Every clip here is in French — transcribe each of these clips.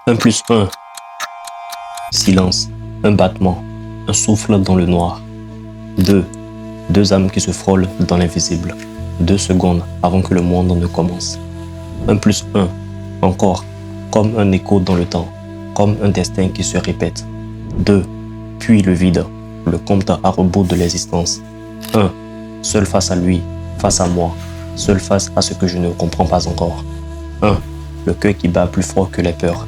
Un plus un. Silence. Un battement. Un souffle dans le noir. 2. Deux âmes qui se frôlent dans l'invisible. 2 secondes avant que le monde ne commence. Un plus un. Encore. Comme un écho dans le temps. Comme un destin qui se répète. 2. Puis le vide. Le compte à rebours de l'existence. 1. Seul face à lui. Face à moi. Seul face à ce que je ne comprends pas encore. 1. Le cœur qui bat plus fort que les peurs.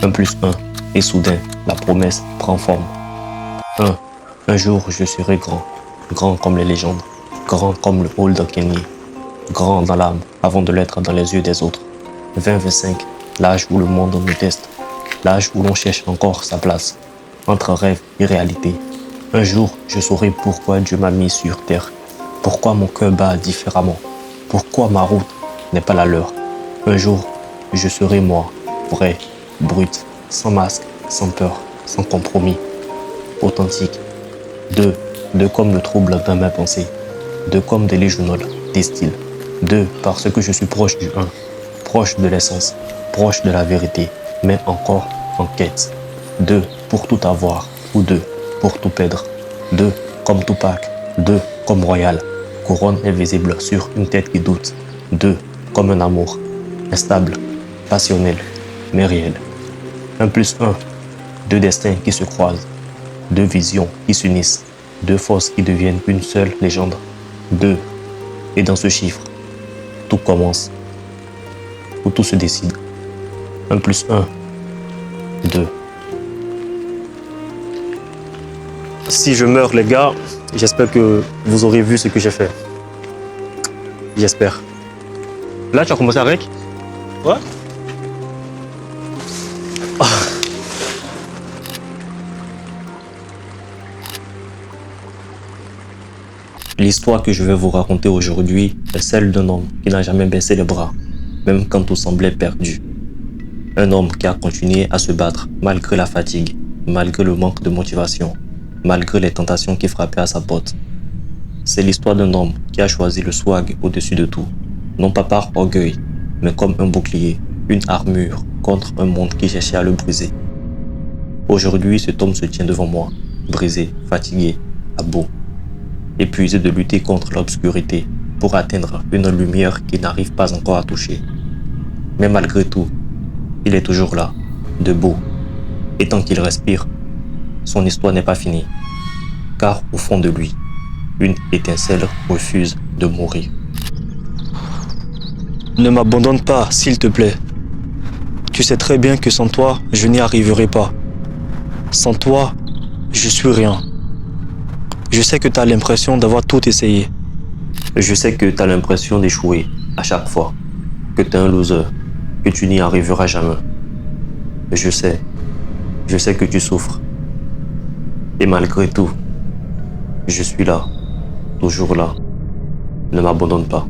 1 plus 1. Et soudain, la promesse prend forme. 1. Un jour, je serai grand. Grand comme les légendes. Grand comme le hall d'Okeni. Grand dans l'âme avant de l'être dans les yeux des autres. 20-25. L'âge où le monde nous teste. L'âge où l'on cherche encore sa place. Entre rêve et réalité. Un jour, je saurai pourquoi Dieu m'a mis sur terre. Pourquoi mon cœur bat différemment. Pourquoi ma route n'est pas la leur. Un jour, je serai moi, vrai, brut, sans masque, sans peur, sans compromis, authentique. 2. 2 comme le trouble dans mes pensées. 2 comme des légionnaires, des styles. 2 parce que je suis proche du 1, proche de l'essence, proche de la vérité, mais encore en quête. 2 pour tout avoir, ou 2 pour tout perdre. 2 comme Tupac, 2 comme Royal, couronne invisible sur une tête qui doute. 2 comme un amour, instable, passionnel, mais réel. 1 plus 1, 2 destins qui se croisent, 2 visions qui s'unissent, 2 forces qui deviennent une seule légende. 2. Et dans ce chiffre, tout commence, où tout se décide. 1 plus 1, 2. Si je meurs, les gars, j'espère que vous aurez vu ce que j'ai fait. J'espère. Là, tu as commencé avec? Ouais. L'histoire que je vais vous raconter aujourd'hui est celle d'un homme qui n'a jamais baissé les bras, même quand tout semblait perdu. Un homme qui a continué à se battre malgré la fatigue, malgré le manque de motivation, malgré les tentations qui frappaient à sa porte. C'est l'histoire d'un homme qui a choisi le swag au-dessus de tout, non pas par orgueil, mais comme un bouclier, une armure contre un monde qui cherchait à le briser. Aujourd'hui, cet homme se tient devant moi, brisé, fatigué, à bout, épuisé de lutter contre l'obscurité pour atteindre une lumière qu'il n'arrive pas encore à toucher. Mais malgré tout, il est toujours là, debout, et tant qu'il respire, son histoire n'est pas finie, car au fond de lui, une étincelle refuse de mourir. Ne m'abandonne pas, s'il te plaît. Tu sais très bien que sans toi, je n'y arriverai pas. Sans toi, je suis rien. Je sais que tu as l'impression d'avoir tout essayé. Je sais que tu as l'impression d'échouer à chaque fois, que tu es un loser, que tu n'y arriveras jamais. Je sais que tu souffres. Et malgré tout, je suis là, toujours là. Ne m'abandonne pas.